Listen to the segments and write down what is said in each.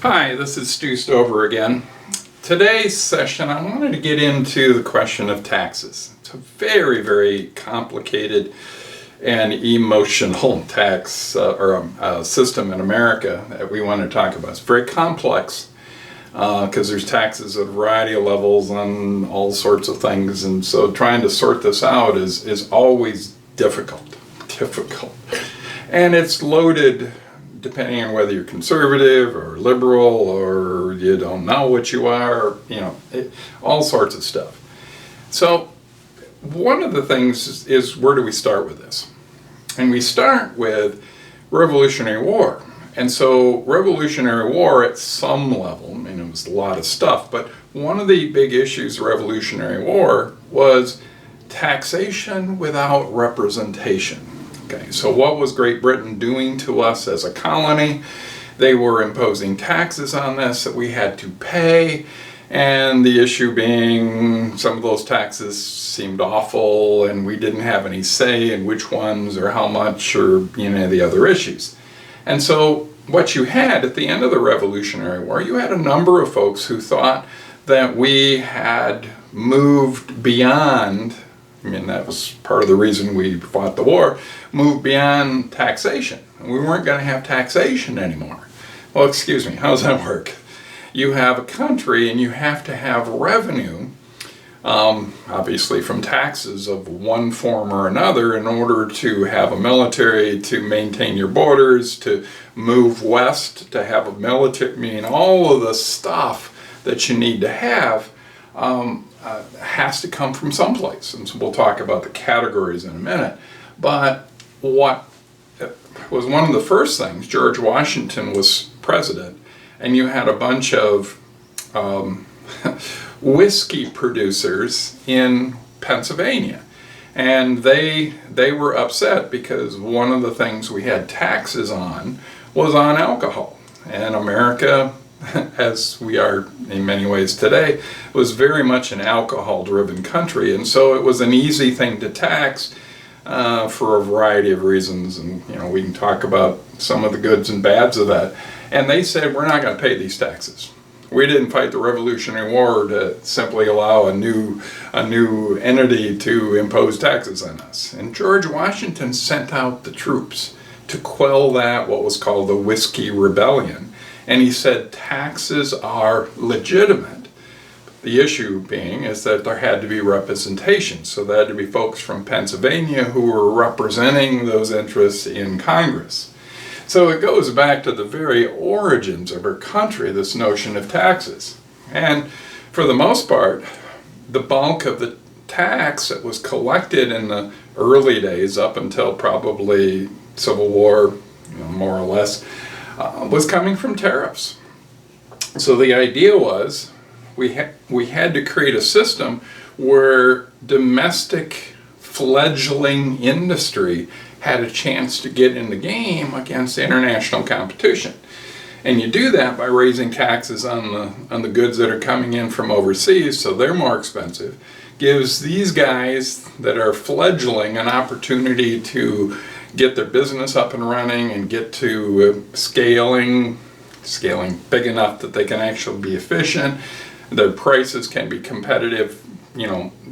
Hi, this is Stu Stover again. Today's session, I wanted to get into the question of taxes. It's a very, very complicated and emotional tax system in America that we want to talk about. It's very complex because there's taxes at a variety of levels on all sorts of things, and so trying to sort this out is always difficult. And it's loaded depending on whether you're conservative or liberal or you don't know what you are, all sorts of stuff. So one of the things is where do we start with this? And we start with Revolutionary War. And so Revolutionary War at some level, it was a lot of stuff, but one of the big issues of Revolutionary War was taxation without representation. Okay, so what was Great Britain doing to us as a colony? They were imposing taxes on us that we had to pay, and the issue being some of those taxes seemed awful and we didn't have any say in which ones or how much or the other issues. And so what you had at the end of the Revolutionary War, you had a number of folks who thought that we had moved beyond, that was part of the reason we fought the war, moved beyond taxation. We weren't going to have taxation anymore. Well, excuse me, how does that work? You have a country and you have to have revenue, obviously from taxes of one form or another, in order to have a military, to maintain your borders, to move west, to have a military, all of the stuff that you need to have has to come from someplace. And so we'll talk about the categories in a minute. But what was one of the first things, George Washington was president, and you had a bunch of whiskey producers in Pennsylvania. And they were upset because one of the things we had taxes on was on alcohol. And America, as we are in many ways today, was very much an alcohol-driven country, and so it was an easy thing to tax for a variety of reasons, and we can talk about some of the goods and bads of that. And they said, we're not going to pay these taxes. We didn't fight the Revolutionary War to simply allow a new entity to impose taxes on us. And George Washington sent out the troops to quell that, what was called the Whiskey Rebellion. And he said taxes are legitimate. The issue being is that there had to be representation. So there had to be folks from Pennsylvania who were representing those interests in Congress. So it goes back to the very origins of our country, this notion of taxes. And for the most part, the bulk of the tax that was collected in the early days, up until probably Civil War, more or less, was coming from tariffs. So the idea was we had to create a system where domestic fledgling industry had a chance to get in the game against international competition. And you do that by raising taxes on the goods that are coming in from overseas, so they're more expensive. Gives these guys that are fledgling an opportunity to get their business up and running and get to scaling big enough that they can actually be efficient. Their prices can be competitive,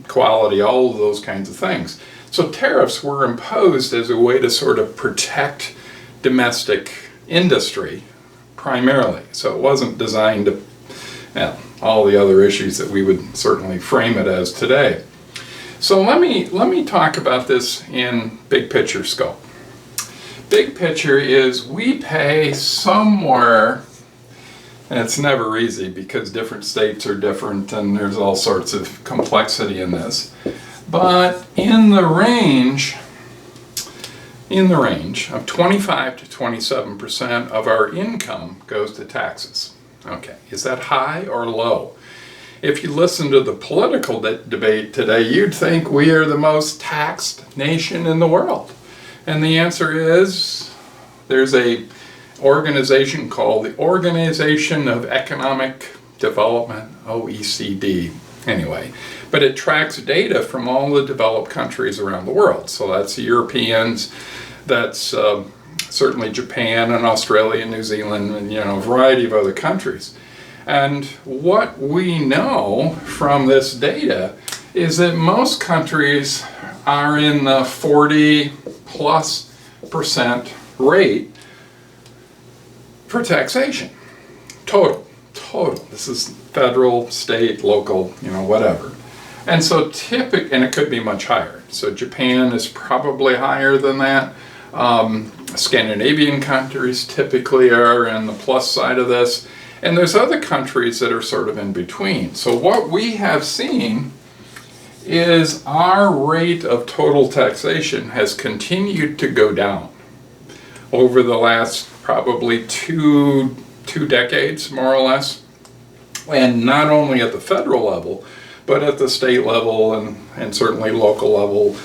quality, all of those kinds of things. So tariffs were imposed as a way to sort of protect domestic industry primarily. So it wasn't designed to, all the other issues that we would certainly frame it as today. So let me talk about this in big picture scope. Big picture is we pay somewhere, and it's never easy because different states are different and there's all sorts of complexity in this, but in the range of 25 to 27% of our income goes to taxes. Okay, is that high or low? If you listen to the political debate today, you'd think we are the most taxed nation in the world. And the answer is, there's a organization called the Organization of Economic Development, OECD, anyway. But it tracks data from all the developed countries around the world. So that's the Europeans, that's certainly Japan and Australia and New Zealand and a variety of other countries. And what we know from this data is that most countries are in the 40+% rate for taxation. Total. This is federal, state, local, whatever. And so and it could be much higher. So Japan is probably higher than that. Scandinavian countries typically are in the plus side of this. And there's other countries that are sort of in between. So what we have seen is our rate of total taxation has continued to go down over the last probably two decades, more or less. And not only at the federal level, but at the state level and certainly local level,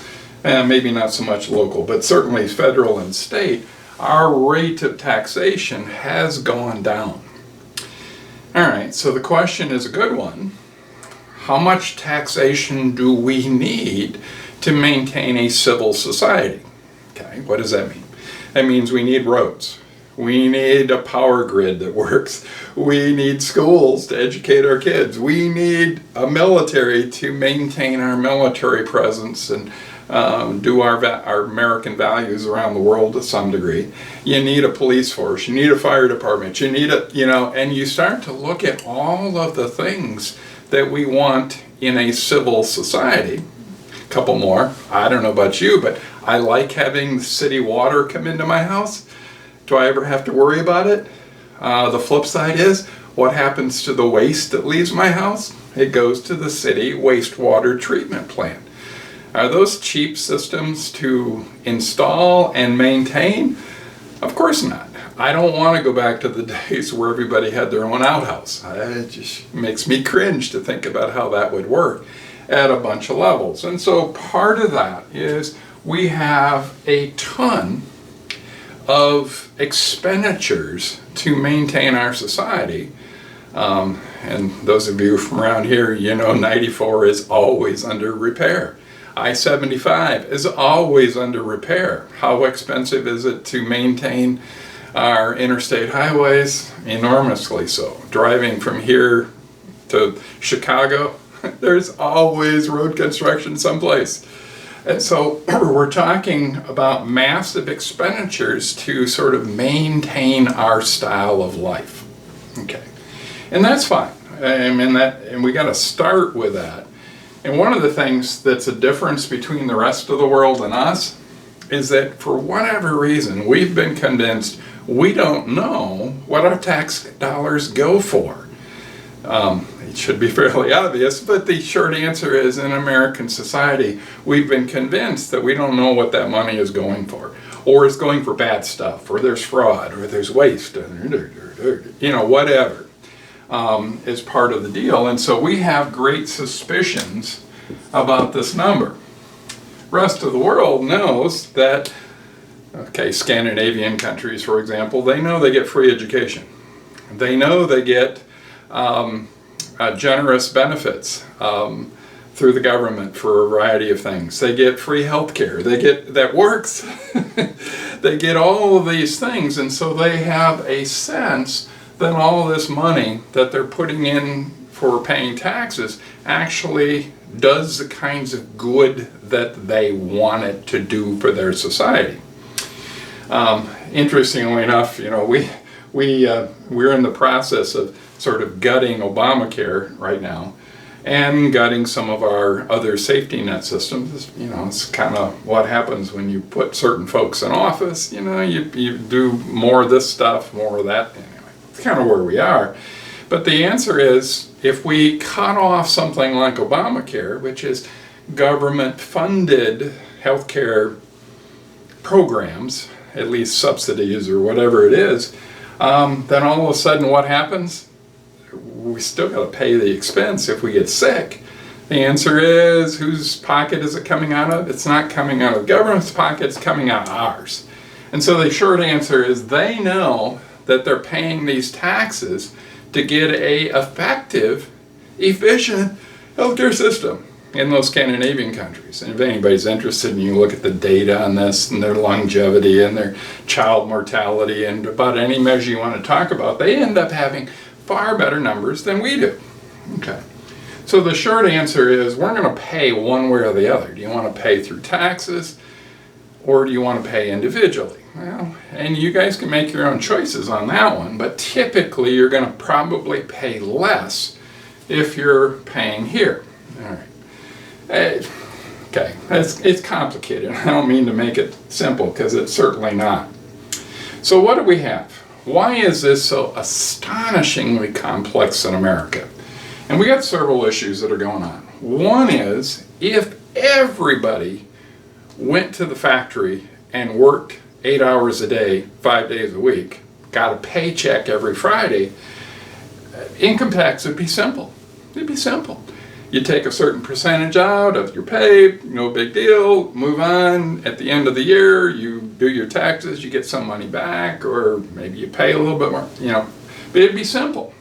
and maybe not so much local, but certainly federal and state, our rate of taxation has gone down. All right, so the question is a good one. How much taxation do we need to maintain a civil society? Okay, what does that mean? That means we need roads. We need a power grid that works. We need schools to educate our kids. We need a military to maintain our military presence and do our American values around the world to some degree. You need a police force. You need a fire department. You need and you start to look at all of the things that we want in a civil society. A couple more. I don't know about you, but I like having city water come into my house. Do I ever have to worry about it? The flip side is, what happens to the waste that leaves my house? It goes to the city wastewater treatment plant. Are those cheap systems to install and maintain? Of course not. I don't want to go back to the days where everybody had their own outhouse. It just makes me cringe to think about how that would work at a bunch of levels. And so part of that is we have a ton of expenditures to maintain our society. And those of you from around here, 94 is always under repair. I-75 is always under repair. How expensive is it to maintain our interstate highways? Enormously so. Driving from here to Chicago, there's always road construction someplace. And so we're talking about massive expenditures to sort of maintain our style of life. Okay. And that's fine. And we got to start with that. And one of the things that's a difference between the rest of the world and us is that for whatever reason, we've been convinced we don't know what our tax dollars go for. It should be fairly obvious, but the short answer is, in American society, we've been convinced that we don't know what that money is going for, or it's going for bad stuff, or there's fraud, or there's waste, whatever is part of the deal. And so we have great suspicions about this number. Rest of the world knows that, Scandinavian countries, for example, they know they get free education. They know they get generous benefits through the government for a variety of things. They get free health care. That works. They get all of these things, and so they have a sense that all of this money that they're putting in for paying taxes actually does the kinds of good that they want it to do for their society. Interestingly enough, we're in the process of sort of gutting Obamacare right now and gutting some of our other safety net systems. It's kind of what happens when you put certain folks in office. You do more of this stuff, more of that. Anyway, it's kind of where we are. But the answer is, if we cut off something like Obamacare, which is government-funded healthcare programs, at least subsidies or whatever it is, then all of a sudden what happens? We still got to pay the expense if we get sick. The answer is, whose pocket is it coming out of? It's not coming out of the government's pocket, it's coming out of ours. And so the short answer is, they know that they're paying these taxes to get a effective, efficient healthcare system. in those Scandinavian countries. And if anybody's interested and you look at the data on this and their longevity and their child mortality and about any measure you want to talk about, they end up having far better numbers than we do. Okay. So the short answer is we're going to pay one way or the other. Do you want to pay through taxes or do you want to pay individually? Well, and you guys can make your own choices on that one, but typically you're going to probably pay less if you're paying here. All right. Okay, it's complicated. I don't mean to make it simple because it's certainly not. So what do we have? Why is this so astonishingly complex in America? And we got several issues that are going on. One is if everybody went to the factory and worked 8 hours a day, 5 days a week, got a paycheck every Friday, income tax would be simple. It'd be simple. You take a certain percentage out of your pay, no big deal, move on. At the end of the year, you do your taxes, you get some money back, or maybe you pay a little bit more, but it'd be simple.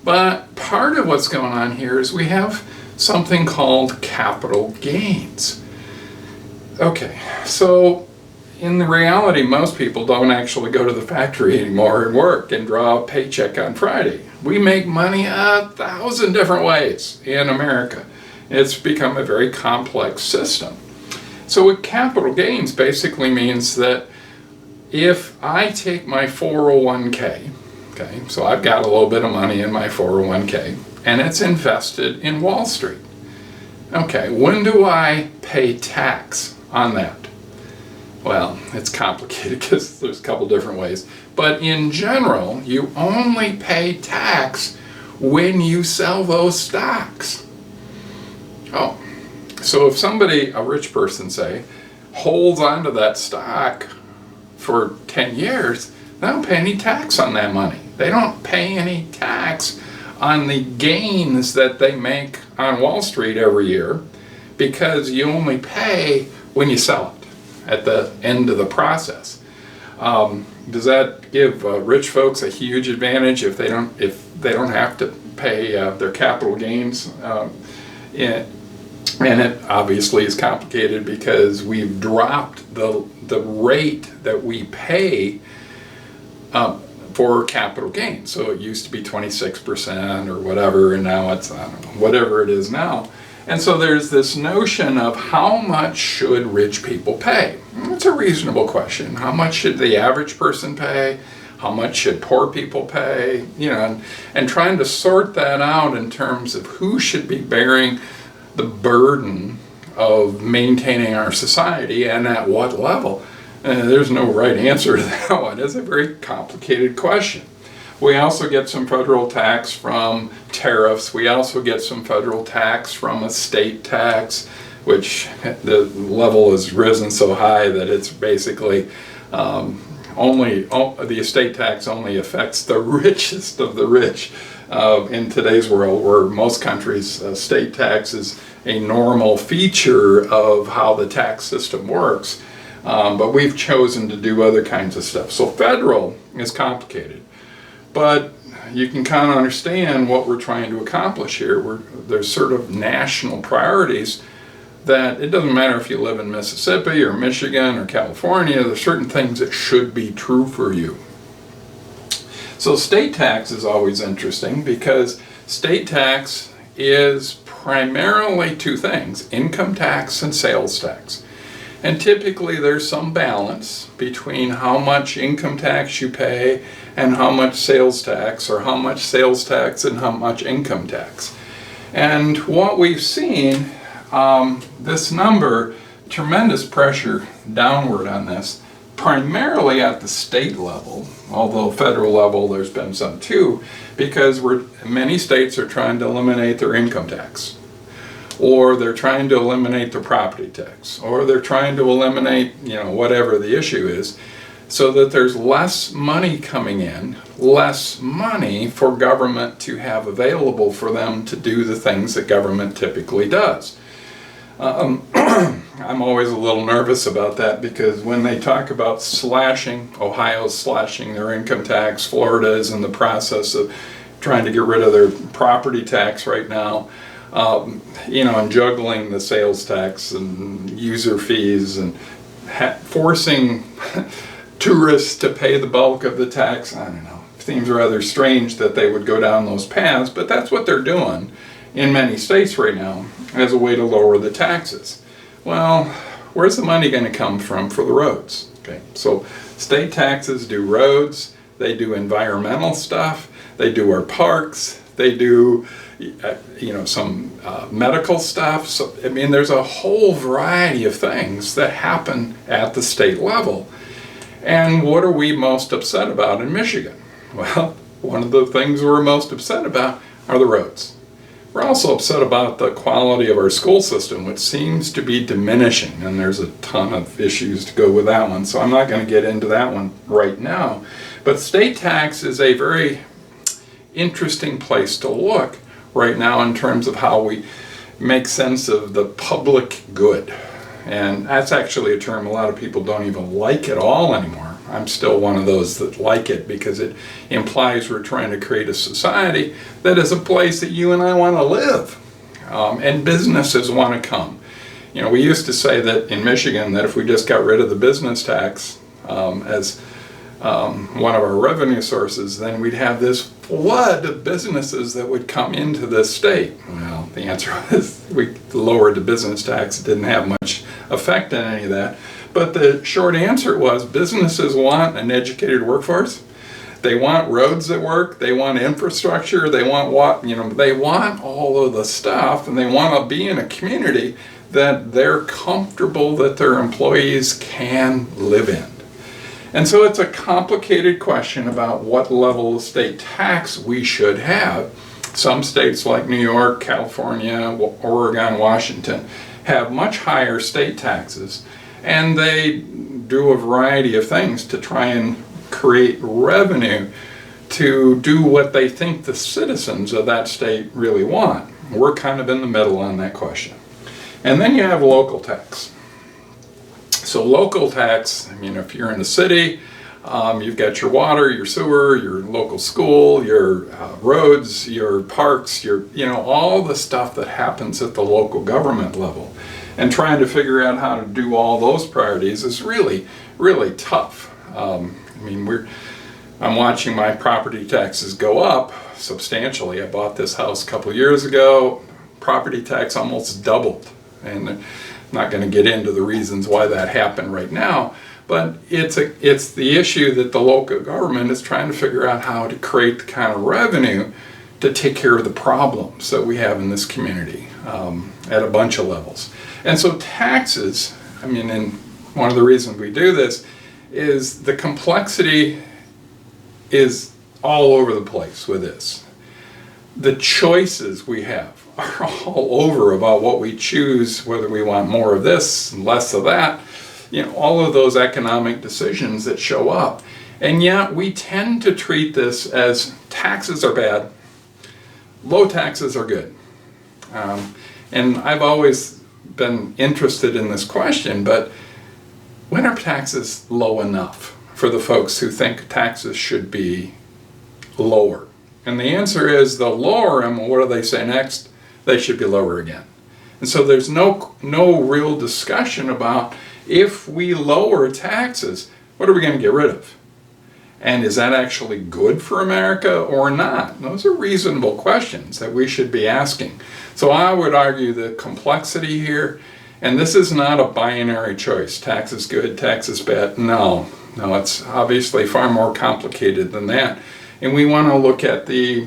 But part of what's going on here is we have something called capital gains. Okay, so in the reality, most people don't actually go to the factory anymore and work and draw a paycheck on Friday. We make money 1,000 different ways in America. It's become a very complex system. So with capital gains basically means that if I take my 401k, okay, so I've got a little bit of money in my 401k, and it's invested in Wall Street. Okay, when do I pay tax on that? Well, it's complicated because there's a couple different ways. But in general, you only pay tax when you sell those stocks. Oh, so if somebody, a rich person say, holds onto that stock for 10 years, they don't pay any tax on that money. They don't pay any tax on the gains that they make on Wall Street every year because you only pay when you sell it at the end of the process. Does that give rich folks a huge advantage if they don't have to pay their capital gains? And it obviously is complicated because we've dropped the rate that we pay for capital gains. So it used to be 26% or whatever, and now it's, I don't know, whatever it is now. And so there's this notion of how much should rich people pay? It's a reasonable question. How much should the average person pay? How much should poor people pay? And trying to sort that out in terms of who should be bearing the burden of maintaining our society and at what level. There's no right answer to that one. It's a very complicated question. We also get some federal tax from tariffs. We also get some federal tax from estate tax, which the level has risen so high that it's basically the estate tax only affects the richest of the rich in today's world, where most countries estate tax is a normal feature of how the tax system works. But we've chosen to do other kinds of stuff. So federal is complicated. But you can kind of understand what we're trying to accomplish here. There's sort of national priorities that it doesn't matter if you live in Mississippi or Michigan or California, there's certain things that should be true for you. So state tax is always interesting because state tax is primarily two things: income tax and sales tax. And typically there's some balance between how much income tax you pay and how much sales tax, or how much sales tax and how much income tax. And what we've seen, this number, tremendous pressure downward on this, primarily at the state level, although federal level there's been some too, because many states are trying to eliminate their income tax, or they're trying to eliminate their property tax, or they're trying to eliminate, whatever the issue is, so that there's less money coming in, less money for government to have available for them to do the things that government typically does. I'm always a little nervous about that because when they talk about slashing, Ohio's slashing their income tax, Florida is in the process of trying to get rid of their property tax right now. and juggling the sales tax and user fees and forcing tourists to pay the bulk of the tax. I don't know. It seems rather strange that they would go down those paths, but that's what they're doing in many states right now as a way to lower the taxes. Well, where's the money going to come from for the roads? Okay, so state taxes do roads, they do environmental stuff, they do our parks, they do some medical stuff. So I mean, there's a whole variety of things that happen at the state level. And what are we most upset about in Michigan? Well, one of the things we're most upset about are the roads. We're also upset about the quality of our school system, which seems to be diminishing, and there's a ton of issues to go with that one, so I'm not going to get into that one right now. But state tax is a very interesting place to look right now in terms of how we make sense of the public good. And that's actually a term a lot of people don't even like at all anymore. I'm still one of those that like it because it implies we're trying to create a society that is a place that you and I want to live, and businesses want to come. We used to say that in Michigan that if we just got rid of the business tax as one of our revenue sources, then we'd have this flood of businesses that would come into this state. Well, the answer was we lowered the business tax. It didn't have much effect on any of that. But the short answer was businesses want an educated workforce. They want roads that work. They want infrastructure. They want they want all of the stuff, and they want to be in a community that they're comfortable that their employees can live in. And so it's a complicated question about what level of state tax we should have. Some states like New York, California, Oregon, Washington have much higher state taxes, and they do a variety of things to try and create revenue to do what they think the citizens of that state really want. We're kind of in the middle on that question. And then you have local tax. So local tax, if you're in a city, you've got your water, your sewer, your local school, your roads, your parks, all the stuff that happens at the local government level. And trying to figure out how to do all those priorities is really, really tough. I'm watching my property taxes go up substantially. I bought this house a couple years ago. Property tax almost doubled. And I'm not going to get into the reasons why that happened right now, but it's the issue that the local government is trying to figure out how to create the kind of revenue to take care of the problems that we have in this community at a bunch of levels. And so taxes, and one of the reasons we do this is the complexity is all over the place with this. The choices we have are all over about what we choose, whether we want more of this and less of that, all of those economic decisions that show up. And yet we tend to treat this as taxes are bad, low taxes are good. And I've always been interested in this question, but when are taxes low enough for the folks who think taxes should be lower? And the answer is they'll lower them, and what do they say next? They should be lower again. And so there's no real discussion about if we lower taxes, what are we going to get rid of? And is that actually good for America or not? Those are reasonable questions that we should be asking. So I would argue the complexity here, and this is not a binary choice, tax is good, tax is bad. No, it's obviously far more complicated than that. And we want to look at the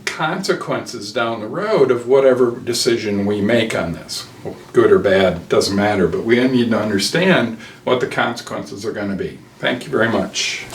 consequences down the road of whatever decision we make on this. Well, good or bad, doesn't matter, but we need to understand what the consequences are going to be. Thank you very much.